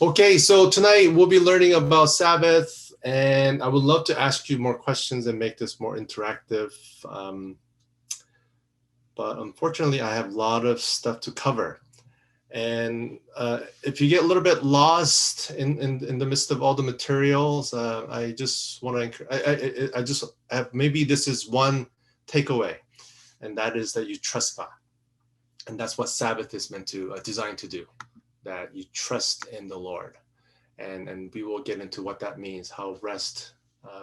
Okay, so tonight we'll be learning about Sabbath, and I would love to ask you more questions and make this more interactive. Um, but unfortunately, I have a lot of stuff to cover. And if you get a little bit lost in the midst of all the materials, I just want to, I just have, maybe this is one takeaway, and that is that you trust God. And that's what Sabbath is meant to, designed to do, that you trust in the Lord. And we will get into what that means, how rest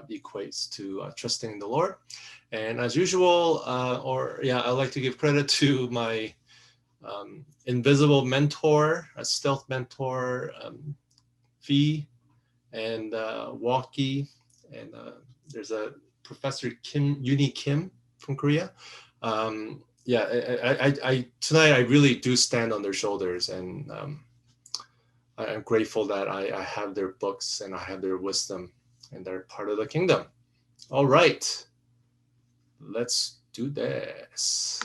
equates to trusting in the Lord. And as usual, I like to give credit to my invisible mentor, a stealth mentor, Fee and Walkie, and there's a Professor Uni Kim from Korea. I tonight I really do stand on their shoulders, and I'm grateful that I have their books and I have their wisdom, and they're part of the kingdom. All right, let's do this.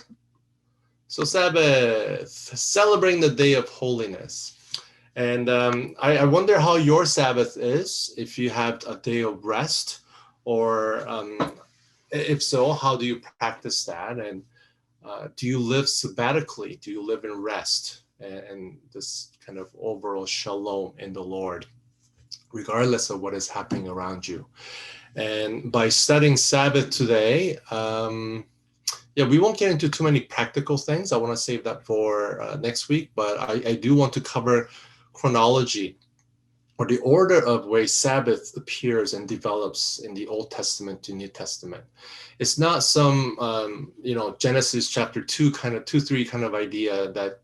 So Sabbath, celebrating the day of holiness. And I wonder how your Sabbath is, if you have a day of rest, or if so, how do you practice that? And do you live sabbatically? Do you live in rest and this kind of overall shalom in the Lord, regardless of what is happening around you? And by studying Sabbath today, we won't get into too many practical things. I want to save that for next week, but I do want to cover chronology, or the order of way Sabbath appears and develops in the Old Testament to New Testament. It's not some, Genesis chapter 2 kind of 2-3 kind of idea that,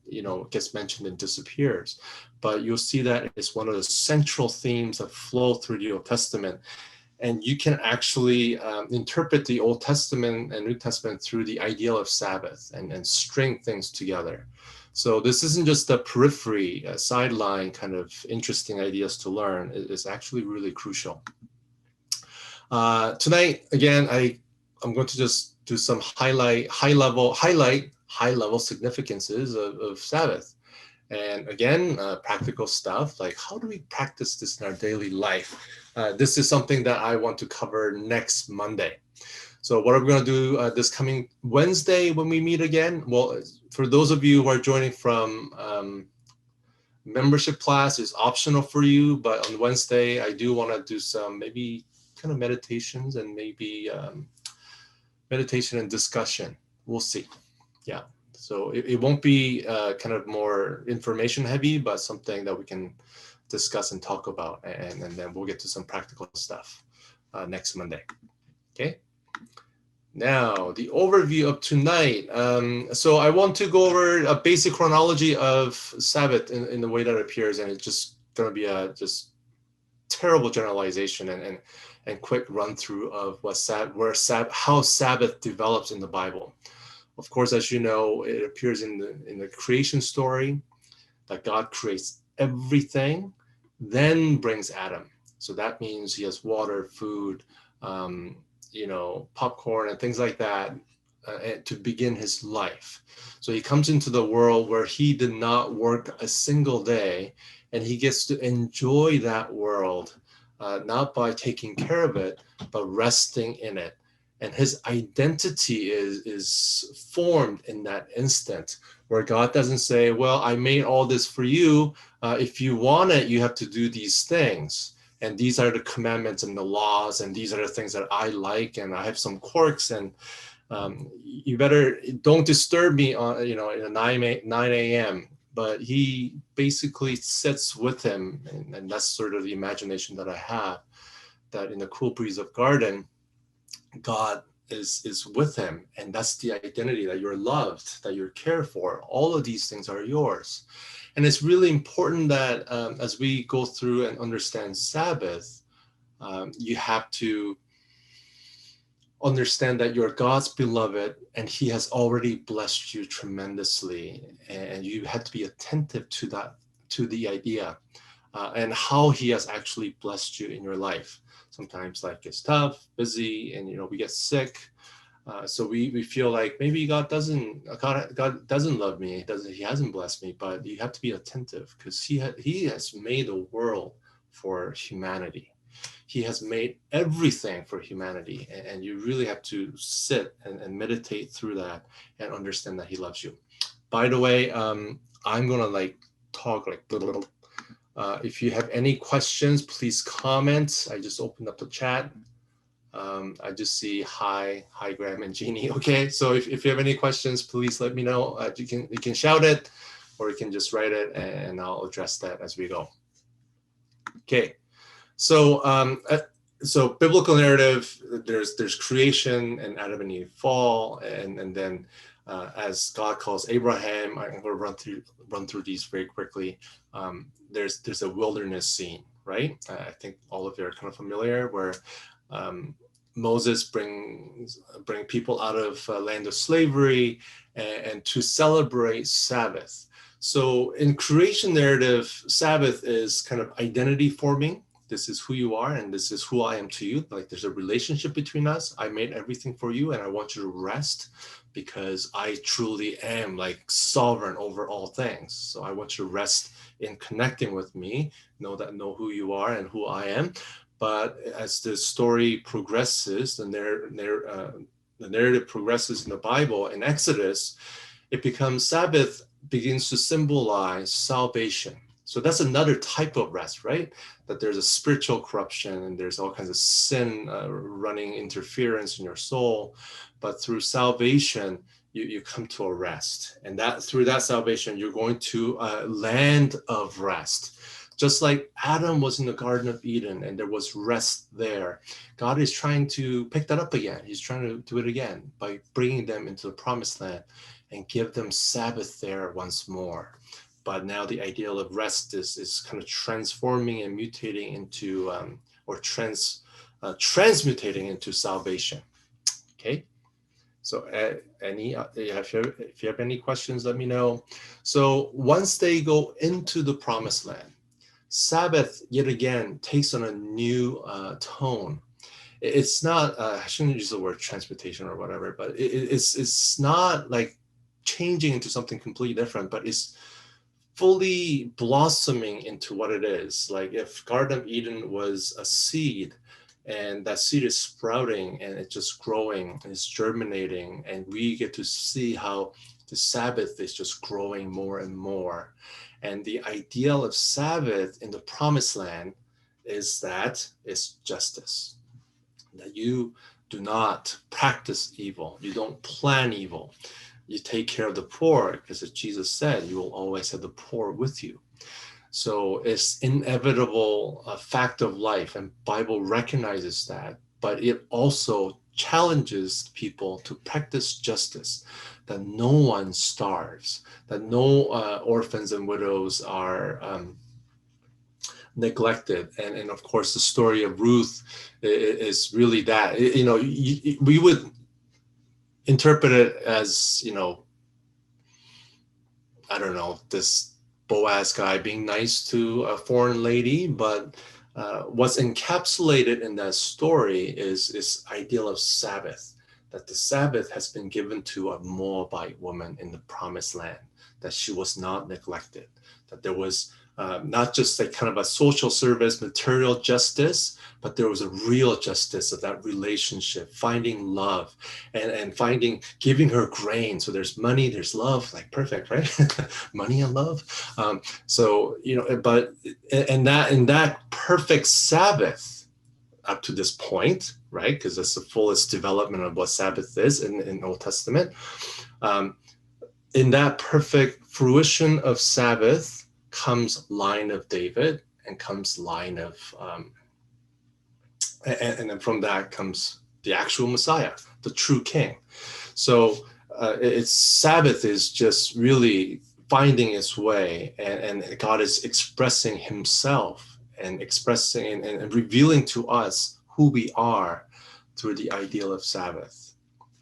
gets mentioned and disappears. But you'll see that it's one of the central themes that flow through the Old Testament. And you can actually interpret the Old Testament and New Testament through the ideal of Sabbath and string things together. So this isn't just a periphery, a sideline kind of interesting ideas to learn. It's actually really crucial. Tonight, again, I'm going to just do some high level significances of Sabbath. And again, practical stuff, like how do we practice this in our daily life? This is something that I want to cover next Monday. So what are we going to do this coming Wednesday when we meet again? Well, for those of you who are joining from membership class, is optional for you. But on Wednesday, I do want to do some maybe kind of meditations and maybe meditation and discussion. We'll see. Yeah. So it won't be kind of more information heavy, but something that we can discuss and talk about. And then we'll get to some practical stuff next Monday. Okay. Now, the overview of tonight. So I want to go over a basic chronology of Sabbath in the way that it appears, and it's just going to be a just terrible generalization and quick run through of how Sabbath develops in the Bible. Of course, as you know, it appears in the creation story that God creates everything, then brings Adam. So that means he has water, food, popcorn and things like that to begin his life. So he comes into the world where he did not work a single day, and he gets to enjoy that world, not by taking care of it, but resting in it. And his identity is formed in that instant, where God doesn't say, well, I made all this for you. If you want it, you have to do these things. And these are the commandments and the laws, and these are the things that I like, and I have some quirks, and you better don't disturb me on, at 9 a.m. But he basically sits with him, and that's sort of the imagination that I have, that in the cool breeze of garden, God is with him, and that's the identity, that you're loved, that you're cared for. All of these things are yours. And it's really important that as we go through and understand Sabbath, you have to understand that you're God's beloved, and he has already blessed you tremendously, and you have to be attentive to that, to the idea and how he has actually blessed you in your life. Sometimes life gets tough, busy, and we get sick. So we feel like maybe God doesn't love me. He hasn't blessed me. But you have to be attentive, because he has made the world for humanity. He has made everything for humanity, and you really have to sit and meditate through that and understand that he loves you. By the way, I'm gonna talk if you have any questions, please comment. I just opened up the chat. I just see hi Graham and Jeannie. Okay, so if you have any questions, please let me know. You can shout it, or you can just write it, and I'll address that as we go. Okay, so so biblical narrative, there's creation and Adam and Eve fall, and then as God calls Abraham, I'm going to run through these very quickly. There's a wilderness scene, right? I think all of you are kind of familiar, where Moses bring people out of land of slavery, and to celebrate Sabbath. So in creation narrative, Sabbath is kind of identity forming. This is who you are, and this is who I am to you. Like, there's a relationship between us. I made everything for you, and I want you to rest, because I truly am like sovereign over all things. So I want you to rest in connecting with me, know who you are and who I am. But as the story progresses, the narrative progresses in the Bible, in Exodus, it becomes Sabbath begins to symbolize salvation. So that's another type of rest, right? That there's a spiritual corruption, and there's all kinds of sin running interference in your soul. But through salvation, you come to a rest. And that through that salvation, you're going to a land of rest. Just like Adam was in the Garden of Eden and there was rest there, God is trying to pick that up again. He's trying to do it again by bringing them into the promised land and give them Sabbath there once more. But now the ideal of rest is kind of transforming and mutating into, transmutating into salvation. Okay. So if you have any questions, let me know. So once they go into the promised land, Sabbath yet again takes on a new tone. It's not, I shouldn't use the word transportation or whatever, but it's not like changing into something completely different, but it's fully blossoming into what it is. Like if Garden of Eden was a seed, and that seed is sprouting and it's just growing and it's germinating, and we get to see how the Sabbath is just growing more and more. And the ideal of Sabbath in the promised land is that it's justice, that you do not practice evil, you don't plan evil, you take care of the poor, because as Jesus said, you will always have the poor with you. So it's inevitable fact of life, and Bible recognizes that, but it also challenges people to practice justice, that no one starves, that no orphans and widows are neglected. And of course, the story of Ruth is really that. We would interpret it as, I don't know, this Boaz guy being nice to a foreign lady, but what's encapsulated in that story is this ideal of Sabbath, that the Sabbath has been given to a Moabite woman in the promised land, that she was not neglected, that there was not just like kind of a social service, material justice, but there was a real justice of that relationship, finding love and giving her grain. So there's money, there's love, like perfect, right? Money and love. But in that perfect Sabbath up to this point, right? Because that's the fullest development of what Sabbath is in Old Testament. In that perfect fruition of Sabbath comes line of David, and comes line of, and then from that comes the actual Messiah, the true King. So it's Sabbath is just really finding its way, and God is expressing Himself and expressing and revealing to us who we are through the ideal of Sabbath.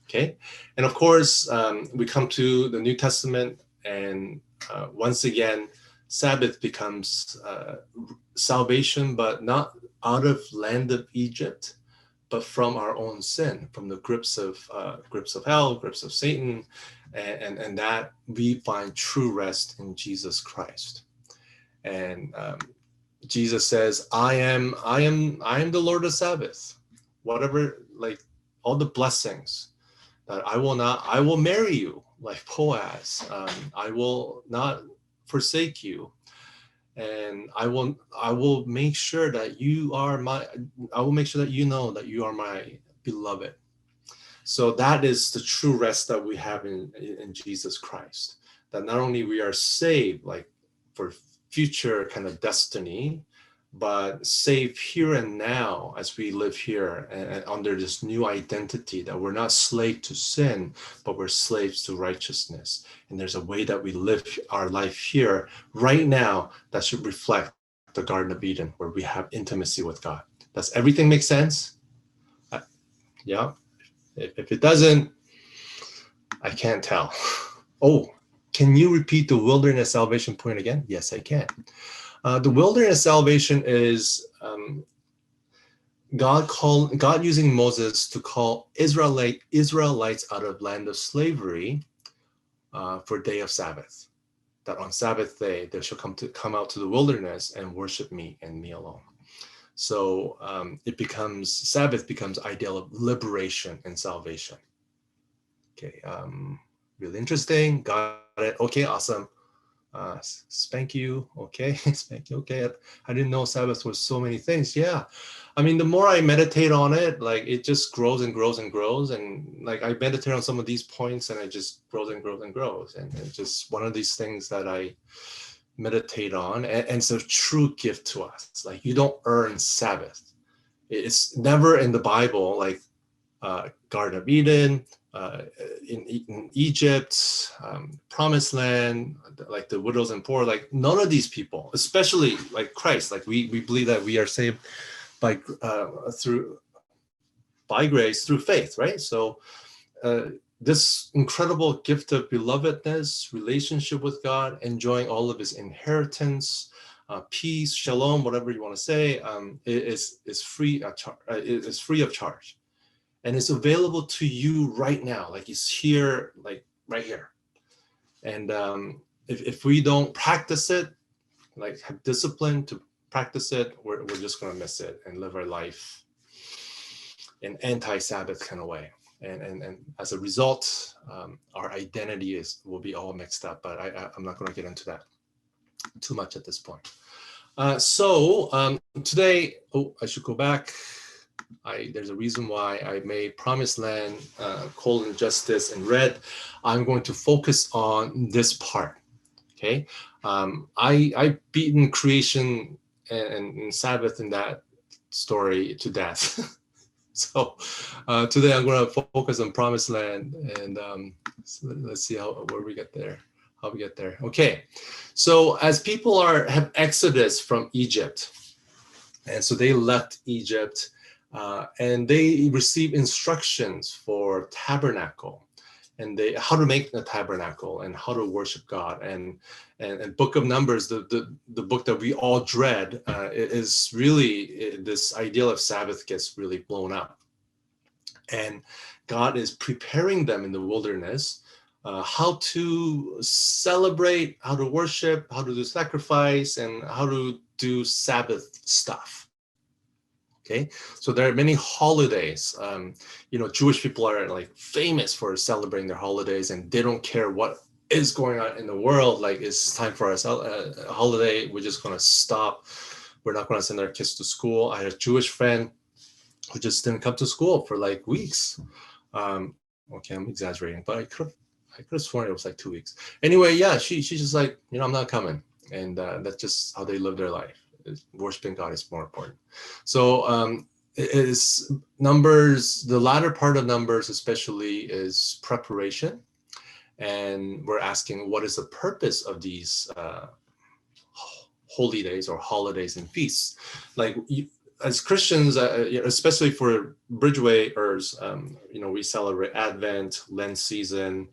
Okay, and of course we come to the New Testament, and once again, Sabbath becomes salvation, but not out of land of Egypt, but from our own sin, from the grips of hell, grips of Satan, and that we find true rest in Jesus Christ. And Jesus says, I am the Lord of Sabbath. Whatever, like all the blessings that I will marry you like Boaz. I will not forsake you. And I will make sure that I will make sure that you know that you are my beloved. So that is the true rest that we have in Jesus Christ. That not only we are saved, like for future kind of destiny, but saved here and now as we live here and under this new identity that we're not slaves to sin, but we're slaves to righteousness. And there's a way that we live our life here right now that should reflect the Garden of Eden, where we have intimacy with God. Does everything make sense? Yeah. If it doesn't, I can't tell. Oh, can you repeat the wilderness salvation point again? Yes, I can. The wilderness salvation is God using Moses to call Israelites out of land of slavery for day of Sabbath. That on Sabbath day they shall come out to the wilderness and worship me and me alone. So Sabbath becomes ideal of liberation and salvation. Okay, really interesting. Got it. Okay, awesome. Spank you. Okay, spank you. Okay, I didn't know Sabbath was so many things. Yeah, I mean, the more I meditate on it, like it just grows and grows and grows. And like I meditate on some of these points, and it just grows and grows and grows. And it's just one of these things that I meditate on, and it's a true gift to us. Like you don't earn Sabbath. It's never in the Bible, like Garden of Eden, in Egypt, Promised Land, like the widows and poor, like none of these people, especially like Christ, like we believe that we are saved by grace through faith, right? So this incredible gift of belovedness, relationship with God, enjoying all of His inheritance, peace, shalom, whatever you want to say, is free of charge. And it's available to you right now, like it's here, like right here. And if we don't practice it, like have discipline to practice it, we're just going to miss it and live our life in anti-Sabbath kind of way. And as a result, our identity will be all mixed up. But I'm not going to get into that too much at this point. So today, I should go back. There's a reason why I made Promised Land, Justice in red. I'm going to focus on this part. Okay, I've beaten creation and Sabbath in that story to death. So today I'm going to focus on Promised Land, and so let's see where we get there. How we get there. Okay, so as people have exodus from Egypt, and so they left Egypt. And they receive instructions for tabernacle, and how to make the tabernacle and how to worship God. And Book of Numbers, the book that we all dread, is really this ideal of Sabbath gets really blown up. And God is preparing them in the wilderness how to celebrate, how to worship, how to do sacrifice, and how to do Sabbath stuff. Okay, so there are many holidays. Jewish people are like famous for celebrating their holidays, and they don't care what is going on in the world. Like it's time for a holiday, we're just gonna stop. We're not gonna send our kids to school. I had a Jewish friend who just didn't come to school for like weeks. Okay, I'm exaggerating, but I could have sworn it was like 2 weeks. Anyway, yeah, she's just like, I'm not coming, and that's just how they live their life. Worshiping God is more important. So it is Numbers, the latter part of Numbers especially is preparation. And we're asking, what is the purpose of these holy days or holidays and feasts? Like as Christians, especially for Bridgewayers, we celebrate Advent, Lent season,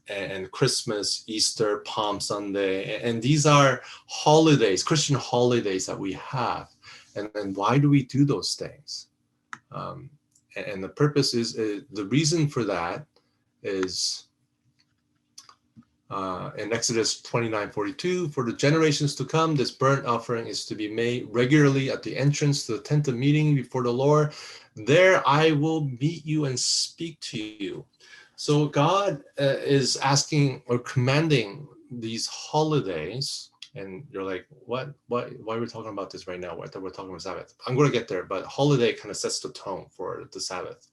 and Christmas, Easter, Palm Sunday. And these are holidays, Christian holidays that we have. And why do we do those things? And the purpose is the reason for that is in Exodus 29:42, for the generations to come, this burnt offering is to be made regularly at the entrance to the tent of meeting before the Lord. There I will meet you and speak to you. So God is asking or commanding these holidays, and you're like, what? Why are we talking about this right now? I thought we're talking about Sabbath. I'm going to get there, but holiday kind of sets the tone for the Sabbath.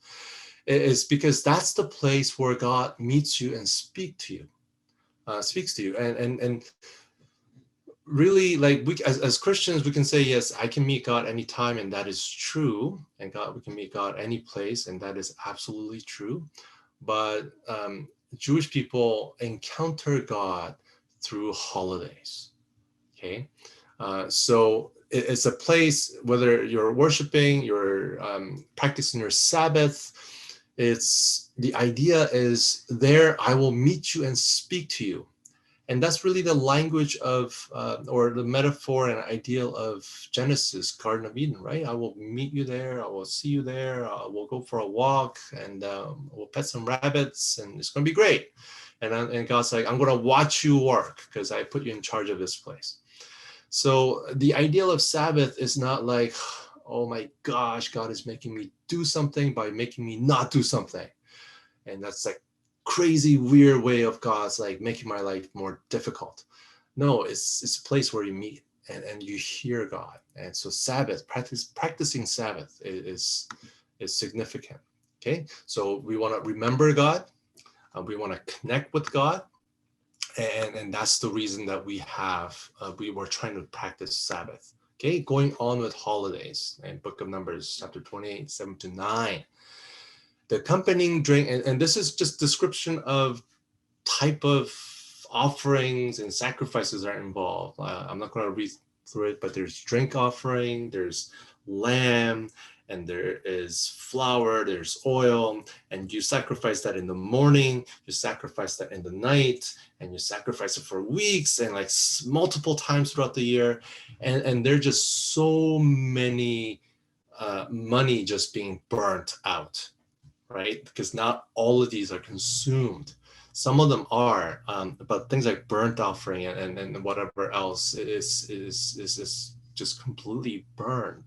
It's because that's the place where God meets you and speaks to you. And really, like, we as Christians, we can say, yes, I can meet God anytime, and that is true. And we can meet God any place, and that is absolutely true. But Jewish people encounter God through holidays. Okay, so it's a place, whether you're worshiping, you're practicing your Sabbath. It's the idea is there I will meet you and speak to you. And that's really the language of, or the metaphor and ideal of Genesis, Garden of Eden, right? I will meet you there. I will see you there. We'll go for a walk, and we'll pet some rabbits, and it's going to be great. And God's like, I'm going to watch you work because I put you in charge of this place. So the ideal of Sabbath is not like, oh my gosh, God is making me do something by making me not do something. And that's like crazy weird way of God's like making my life more difficult. No, it's a place where you meet and you hear God. And so Sabbath, practicing Sabbath is significant. Okay, so we want to remember God, we want to connect with God, and that's the reason that we were trying to practice Sabbath. Okay, going on with holidays and Book of Numbers, chapter 28, 7-9. The accompanying drink, and this is just description of type of offerings and sacrifices that are involved. I'm not going to read through it, but there's drink offering, there's lamb, and there is flour, there's oil, and you sacrifice that in the morning, you sacrifice that in the night, and you sacrifice it for weeks and like multiple times throughout the year. And there are just so many money just being burnt out, right? Because not all of these are consumed. Some of them are, but things like burnt offering and whatever else is just completely burned.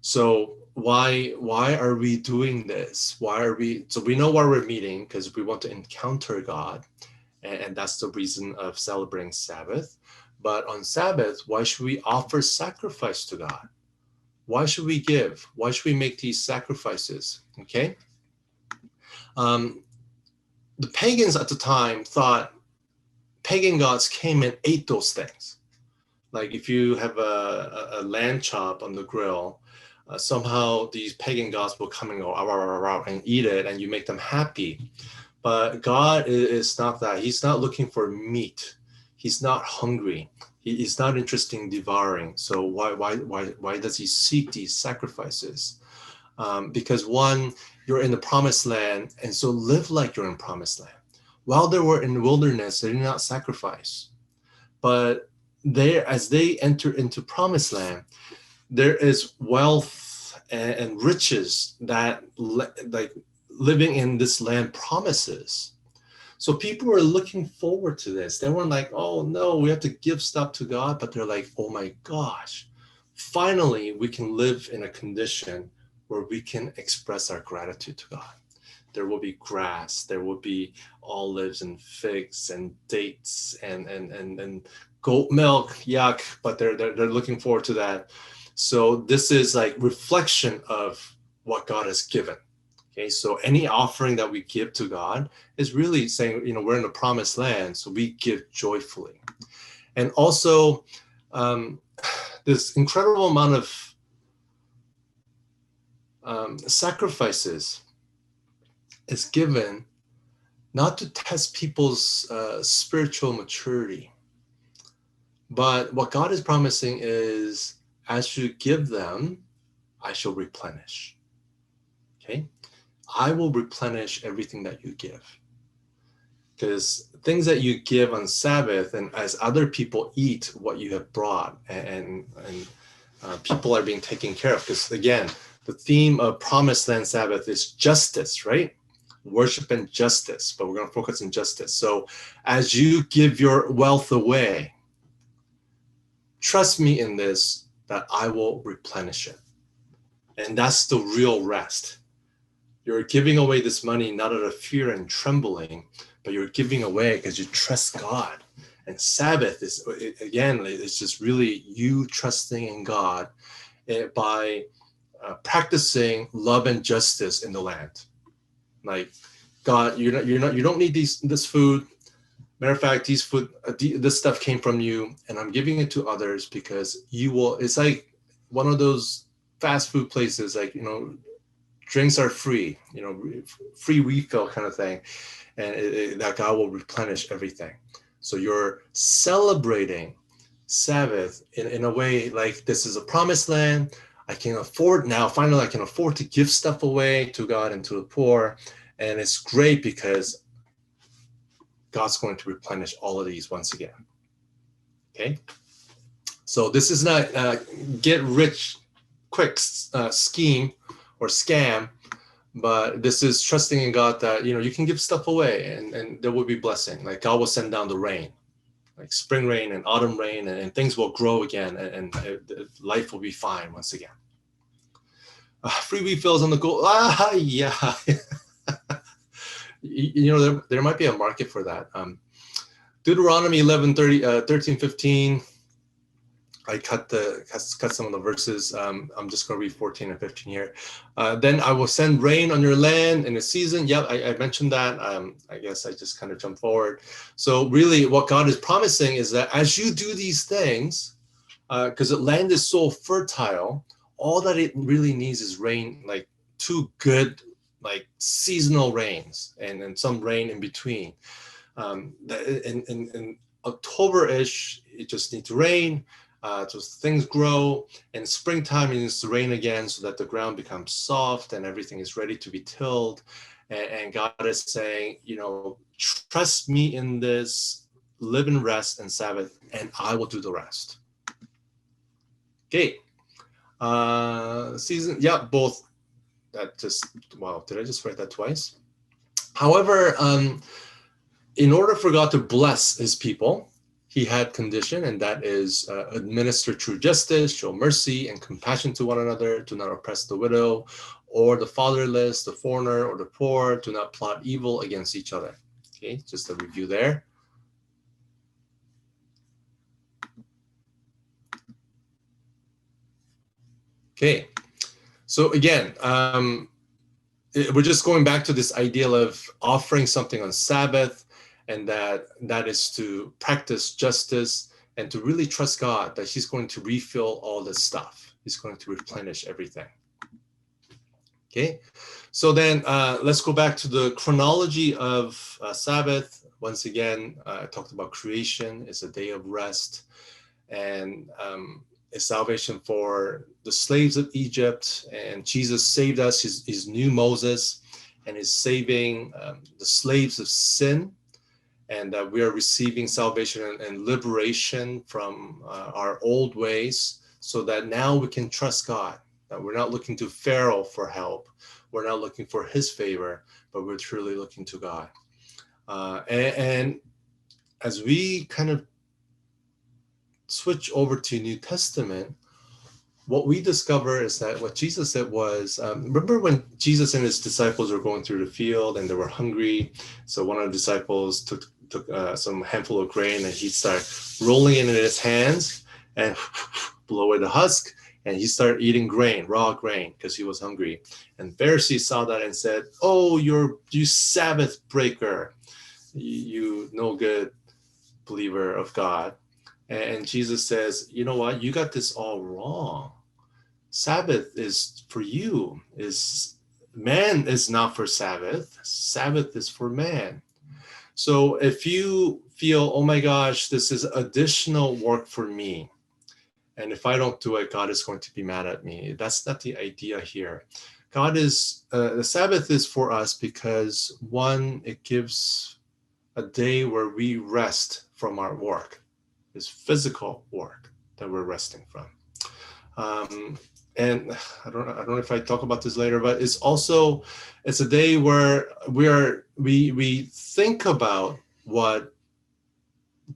So why are we doing this? So we know why we're meeting, because we want to encounter God, and that's the reason of celebrating Sabbath. But on Sabbath, why should we offer sacrifice to God? Why should we give? Why should we make these sacrifices? Okay. The pagans at the time thought pagan gods came and ate those things. Like if you have a lamb chop on the grill, somehow these pagan gods will come and go and eat it, and you make them happy. But God is not that. He's not looking for meat. He's not hungry. He's not interested in devouring. So why does he seek these sacrifices? Because one, you're in the promised land, and so live like you're in promised land. While they were in the wilderness, they did not sacrifice. But as they enter into promised land, there is wealth and riches that like living in this land promises. So people were looking forward to this. They weren't like, oh no, we have to give stuff to God, but they're like, oh my gosh, finally we can live in a condition where we can express our gratitude to God. There will be grass, there will be olives and figs and dates and goat milk, yuck, but they're looking forward to that. So this is like reflection of what God has given. Okay, so any offering that we give to God is really saying, we're in the promised land, so we give joyfully. And also, this incredible amount of sacrifices is given not to test people's spiritual maturity, but what God is promising is, as you give them, I shall replenish. Okay, I will replenish everything that you give. Because things that you give on Sabbath, and as other people eat what you have brought, and people are being taken care of. Because again, The theme of Promised Land Sabbath is justice, right? Worship and justice, but we're going to focus on justice. So as you give your wealth away, trust me in this, that I will replenish it. And that's the real rest. You're giving away this money not out of fear and trembling, but you're giving away because you trust God. And Sabbath is, again, it's just really you trusting in God by practicing love and justice in the land. Like, God, you don't need this food. Matter of fact, this stuff came from you, and I'm giving it to others because you will. It's like one of those fast food places, like, drinks are free, free refill kind of thing, and that God will replenish everything. So you're celebrating Sabbath in a way like this is a promised land. I can afford now. Finally, I can afford to give stuff away to God and to the poor, and it's great because God's going to replenish all of these once again. Okay, so this is not a get rich quick scheme or scam, but this is trusting in God that you can give stuff away and there will be blessing. Like, God will send down the rain, like spring rain and autumn rain, and things will grow again, and life will be fine once again. Free refills on the go. Yeah. There might be a market for that. Deuteronomy 13:15. I cut some of the verses. I'm just going to read 14 and 15 here. Then I will send rain on your land in a season. Yep, I mentioned that. I guess I just kind of jumped forward. So really what God is promising is that as you do these things, because the land is so fertile, all that it really needs is rain, like 2 good, like seasonal rains, and some rain in between. In October-ish, it just needs to rain. So things grow, and springtime it needs to rain again so that the ground becomes soft and everything is ready to be tilled. And God is saying, trust me in this, live in rest and Sabbath, and I will do the rest. Okay. Season, yeah, both. That just, wow, did I just write that twice? However, in order for God to bless his people, he had condition, and that is administer true justice, show mercy and compassion to one another, do not oppress the widow or the fatherless, the foreigner or the poor, do not plot evil against each other. Okay, just a review there. Okay, so again, we're just going back to this idea of offering something on Sabbath, and that is to practice justice and to really trust God that he's going to refill all this stuff. He's going to replenish everything. Okay, so then let's go back to the chronology of Sabbath. Once again, I talked about creation. It's a day of rest, and it's salvation for the slaves of Egypt. And Jesus saved us. He's new Moses, and is saving the slaves of sin, and that we are receiving salvation and liberation from our old ways, so that now we can trust God. That we're not looking to Pharaoh for help. We're not looking for his favor, but we're truly looking to God. And as we kind of switch over to New Testament, what we discover is that what Jesus said was, remember when Jesus and his disciples were going through the field and they were hungry? So one of the disciples took some handful of grain, and he started rolling it in his hands and blew away the husk, and he started eating grain, raw grain, because he was hungry. And Pharisees saw that and said, "Oh, you Sabbath breaker, you no good believer of God." And Jesus says, "You know what? You got this all wrong. Sabbath is for you. Man is not for Sabbath. Sabbath is for man. So if you feel, oh my gosh, this is additional work for me, and if I don't do it, God is going to be mad at me," that's not the idea here. God is, the Sabbath is for us because, one, it gives a day where we rest from our work. It's physical work that we're resting from. and I don't know if I talk about this later, but it's a day where we think about what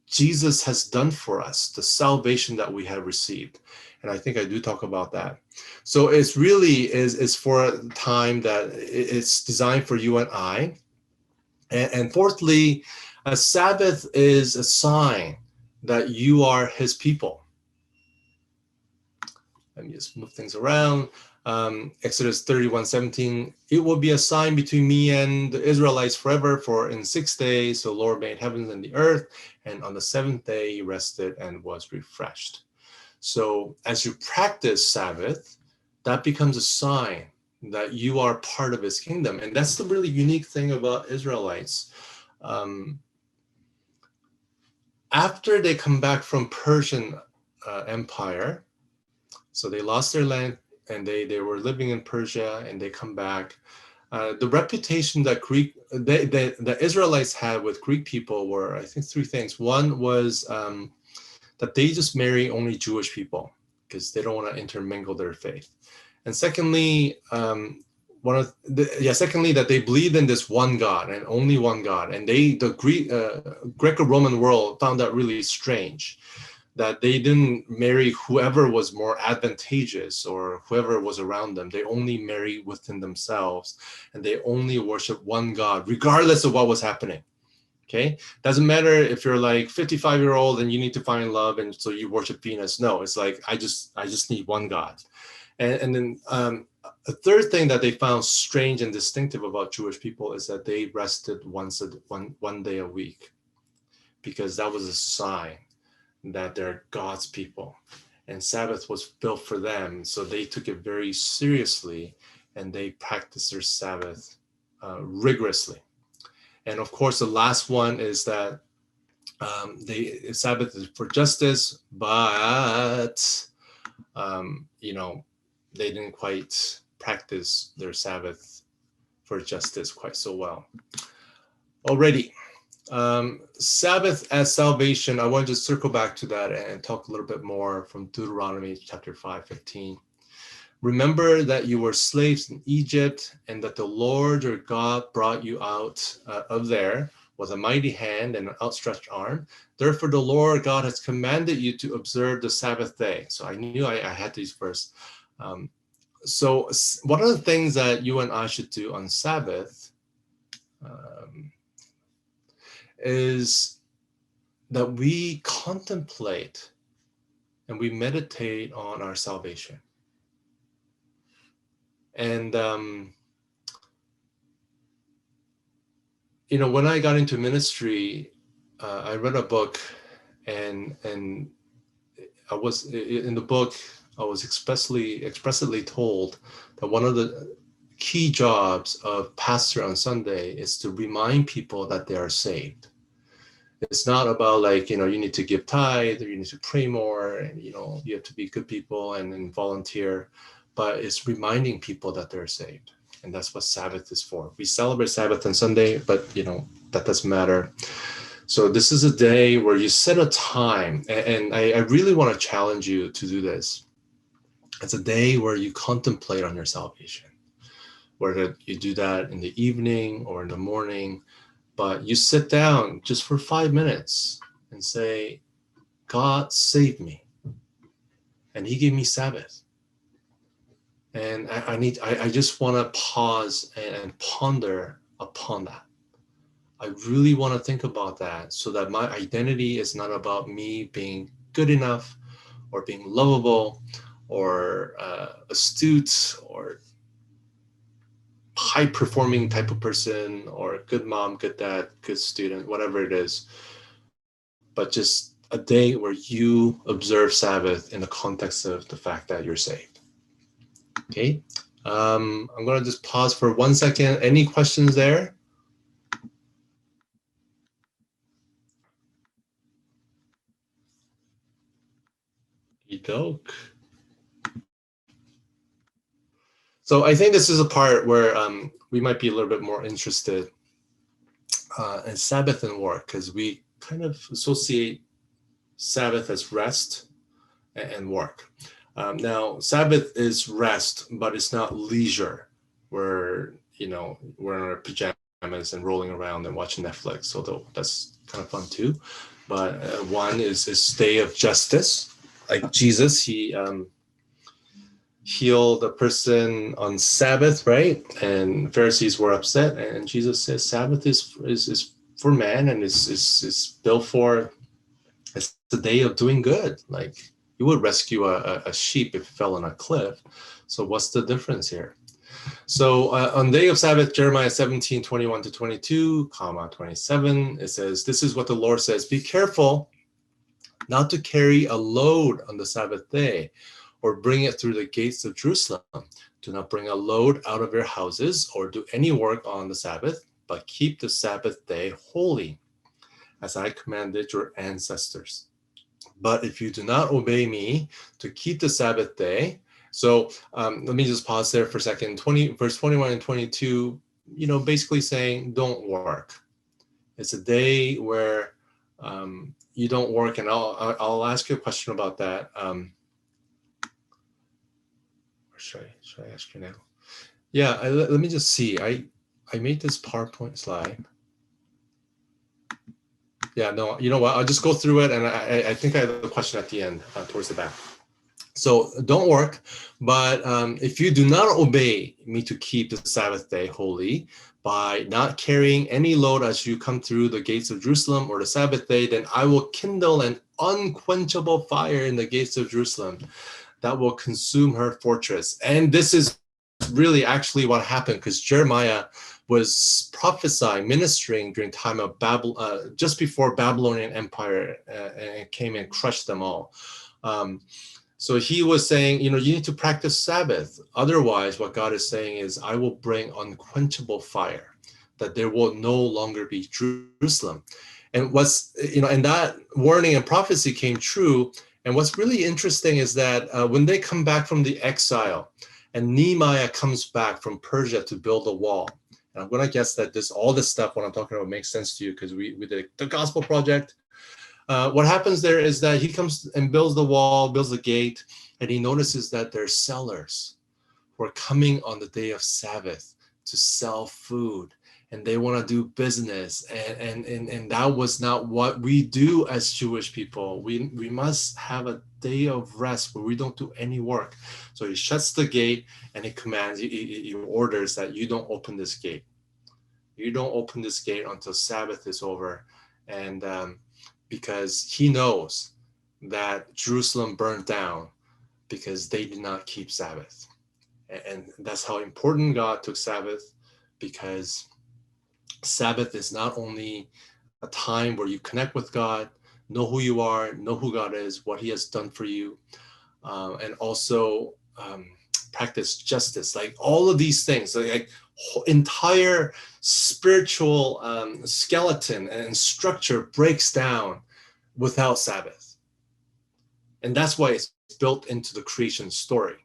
Jesus has done for us, the salvation that we have received. And I think I do talk about that. So it's really is for a time that it's designed for you and I. And fourthly, a Sabbath is a sign that you are his people. Let me just move things around. Exodus 31:17, it will be a sign between me and the Israelites forever, for in 6 days the Lord made heaven and the earth, and on the seventh day he rested and was refreshed. So as you practice Sabbath, that becomes a sign that you are part of his kingdom. And that's the really unique thing about Israelites. Um, After they come back from Persian Empire, so they lost their land and they were living in Persia and they come back. The reputation that the Israelites had with Greek people were, I think, three things. One was that they just marry only Jewish people because they don't want to intermingle their faith. And secondly, secondly, that they believed in this one God and only one God. And the Greco-Roman world found that really strange, that they didn't marry whoever was more advantageous or whoever was around them. They only marry within themselves, and they only worship one God, regardless of what was happening. Okay, doesn't matter if you're like 55-year-old and you need to find love, and so you worship Venus. No, it's like I just need one God. And then a third thing that they found strange and distinctive about Jewish people is that they rested one day a week, because that was a sign that they're God's people, and Sabbath was built for them. So they took it very seriously, and they practiced their Sabbath rigorously. And of course, the last one is that Sabbath is for justice, but they didn't quite practice their Sabbath for justice quite so well. Alrighty. Sabbath as salvation, I want to just circle back to that and talk a little bit more from Deuteronomy chapter 5:15. Remember that you were slaves in Egypt, and that the Lord your God brought you out of there with a mighty hand and an outstretched arm. Therefore, the Lord God has commanded you to observe the Sabbath day. So I knew I had these first. So one of the things that you and I should do on Sabbath is that we contemplate and we meditate on our salvation. And, when I got into ministry, I read a book, and I was in the book, I was expressly told that one of the key jobs of pastor on Sunday is to remind people that they are saved. It's not about like, you need to give tithe, or you need to pray more, and, you have to be good people and volunteer, but it's reminding people that they're saved. And that's what Sabbath is for. We celebrate Sabbath on Sunday, but, that doesn't matter. So this is a day where you set a time, and I really want to challenge you to do this. It's a day where you contemplate on your salvation, whether you do that in the evening or in the morning, but you sit down just for 5 minutes and say, God saved me, and he gave me Sabbath. And I just want to pause and ponder upon that. I really want to think about that, so that my identity is not about me being good enough or being lovable or astute or high performing type of person, or good mom, good dad, good student, whatever it is, but just a day where you observe Sabbath in the context of the fact that you're saved. Okay. I'm going to just pause for 1 second. Any questions there? Doke. So I think this is a part where we might be a little bit more interested in Sabbath and work, because we kind of associate Sabbath as rest and work. Now, Sabbath is rest, but it's not leisure, where we're in our pajamas and rolling around and watching Netflix. Although that's kind of fun too. But one is day of justice, like Jesus. He healed a person on Sabbath, right? And Pharisees were upset, and Jesus says Sabbath is for man, and is built for. It's the day of doing good. Like you would rescue a sheep if it fell on a cliff. So what's the difference here? So on the day of Sabbath, Jeremiah 17:21-22, 27, it says, "This is what the Lord says: Be careful not to carry a load on the Sabbath day, or bring it through the gates of Jerusalem. Do not bring a load out of your houses, or do any work on the Sabbath, but keep the Sabbath day holy, as I commanded your ancestors. But if you do not obey me to keep the Sabbath day," so let me just pause there for a second. Verse 21 and 22, basically saying don't work. It's a day where you don't work, and I'll ask you a question about that. Or should I ask you now? Yeah, let me just see. I made this PowerPoint slide. Yeah, no, you know what? I'll just go through it, and I think I have a question at the end, towards the back. So don't work, but if you do not obey me to keep the Sabbath day holy by not carrying any load as you come through the gates of Jerusalem or the Sabbath day, then I will kindle an unquenchable fire in the gates of Jerusalem that will consume her fortress. And this is really actually what happened, because Jeremiah was prophesying, ministering during time of Babylon, just before Babylonian Empire and came and crushed them all. So he was saying, you need to practice Sabbath. Otherwise, what God is saying is, I will bring unquenchable fire, that there will no longer be Jerusalem. And and that warning and prophecy came true. And what's really interesting is that when they come back from the exile, and Nehemiah comes back from Persia to build a wall. And I'm going to guess that all this stuff, what I'm talking about, makes sense to you, because we did the Gospel Project. What happens there is that he comes and builds the wall, builds the gate, and he notices that there's sellers who are coming on the day of Sabbath to sell food, and they want to do business. And that was not what we do as Jewish people. We must have a day of rest where we don't do any work. So he shuts the gate, and he commands, he orders that you don't open this gate. You don't open this gate until Sabbath is over. And because he knows that Jerusalem burned down because they did not keep Sabbath. And that's how important God took Sabbath, because Sabbath is not only a time where you connect with God, know who you are, know who God is, what he has done for you, and also practice justice. Like all of these things, like entire spiritual skeleton and structure breaks down without Sabbath. And that's why it's built into the creation story.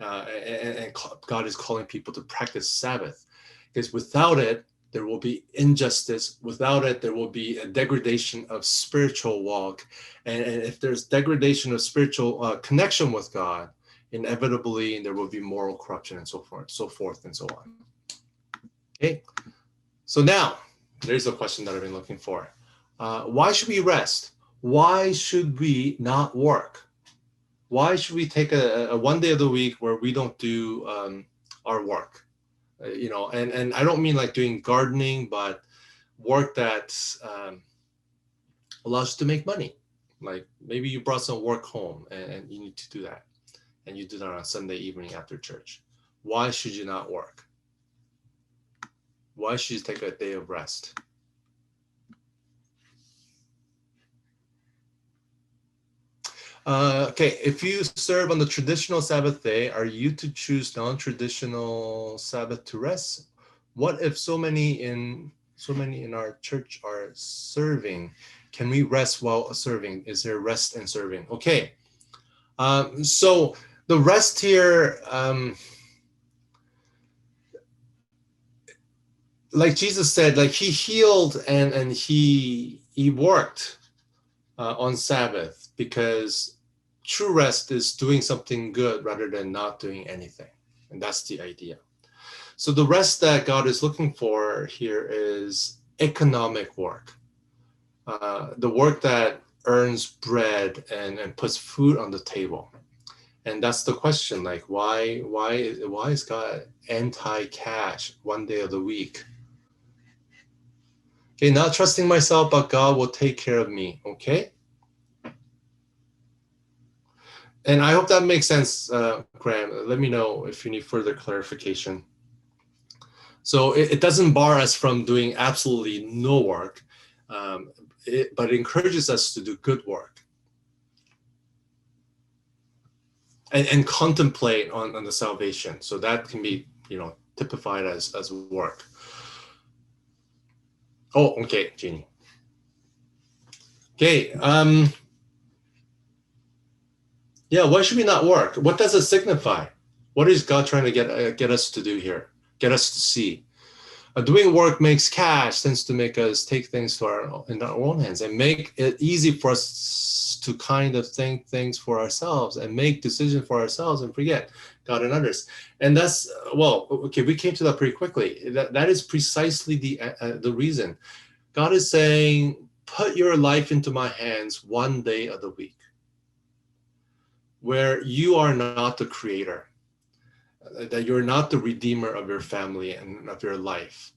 And God is calling people to practice Sabbath, because without it, there will be injustice. Without it, there will be a degradation of spiritual walk. And if there's degradation of spiritual connection with God, inevitably there will be moral corruption and so forth and so on. Okay, so now there's a question that I've been looking for. Why should we rest? Why should we not work? Why should we take a one day of the week where we don't do our work? And I don't mean like doing gardening, but work that allows you to make money. Like maybe you brought some work home and you need to do that. And you do that on Sunday evening after church. Why should you not work? Why should you take a day of rest? Okay, if you serve on the traditional Sabbath day, are you to choose non-traditional Sabbath to rest? What if so many in our church are serving? Can we rest while serving? Is there rest in serving? Okay, so the rest here, like Jesus said, like he healed and he worked on Sabbath because True rest is doing something good rather than not doing anything. And that's the idea. So the rest that God is looking for here is economic work. The work that earns bread and puts food on the table. And that's the question, like why is God anti-cash one day of the week? Okay, not trusting myself, but God will take care of me. Okay. And I hope that makes sense, Graham. Let me know if you need further clarification. So it doesn't bar us from doing absolutely no work, but it encourages us to do good work and contemplate on the salvation. So that can be, typified as work. Oh, okay, Jeannie. Okay. Yeah, why should we not work? What does it signify? What is God trying to get us to do here? Get us to see? Doing work makes cash, tends to make us take things in our own hands and make it easy for us to kind of think things for ourselves and make decisions for ourselves and forget God and others. And that's, well, okay, we came to that pretty quickly. That is precisely the reason. God is saying, put your life into my hands one day of the week, where you are not the creator, that you're not the redeemer of your family and of your life.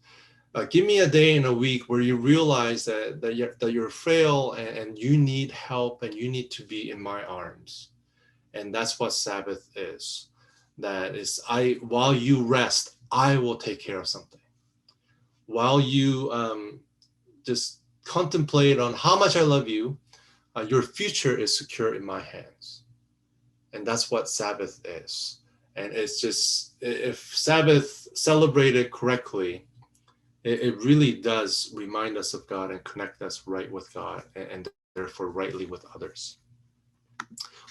Give me a day in a week where you realize that you're frail and you need help and you need to be in my arms. And that's what Sabbath is. That is, while you rest, I will take care of something. While you just contemplate on how much I love you, your future is secure in my hands. And that's what Sabbath is. And it's just, if Sabbath celebrated correctly, it really does remind us of God and connect us right with God and therefore rightly with others.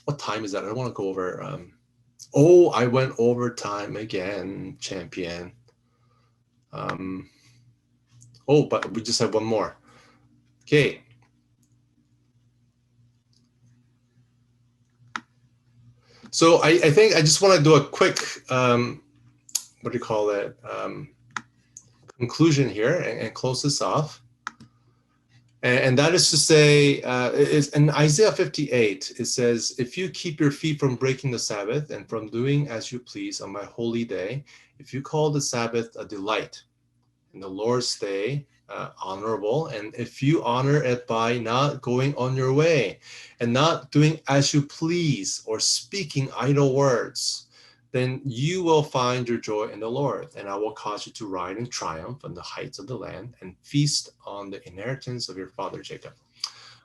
What time is that? I don't want to go over. I went over time again, champion. But we just have one more. Okay. So I think I just want to do a quick, what do you call it? Conclusion here and close this off. And that is to say, in Isaiah 58, it says, if you keep your feet from breaking the Sabbath and from doing as you please on my holy day, if you call the Sabbath a delight and the Lord's day honorable, and if you honor it by not going on your way and not doing as you please or speaking idle words, then you will find your joy in the Lord, and I will cause you to ride in triumph on the heights of the land and feast on the inheritance of your father Jacob.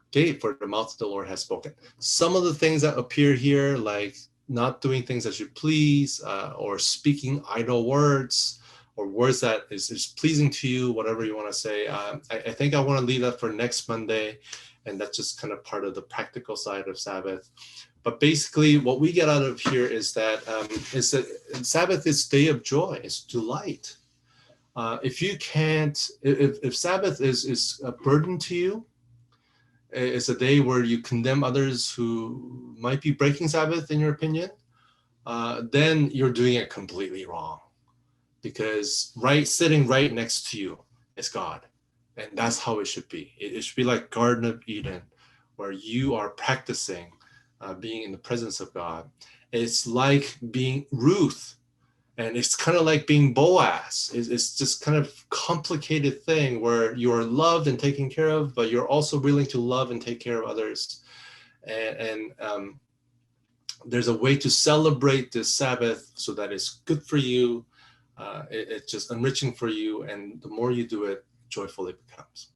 Okay, for the mouth of the Lord has spoken. Some of the things that appear here, like not doing things as you please, or speaking idle words, or words that is pleasing to you, whatever you want to say. I think I want to leave that for next Monday, and that's just kind of part of the practical side of Sabbath. But basically, what we get out of here is that Sabbath is day of joy, it's delight. If you can't, if Sabbath is a burden to you, it's a day where you condemn others who might be breaking Sabbath, in your opinion, then you're doing it completely wrong. Because sitting right next to you is God. And that's how it should be. It should be like Garden of Eden, where you are practicing being in the presence of God. It's like being Ruth, and it's kind of like being Boaz. It's just kind of complicated thing where you are loved and taken care of, but you're also willing to love and take care of others. And there's a way to celebrate this Sabbath so that it's good for you. It's just enriching for you, and the more you do it, joyful it becomes.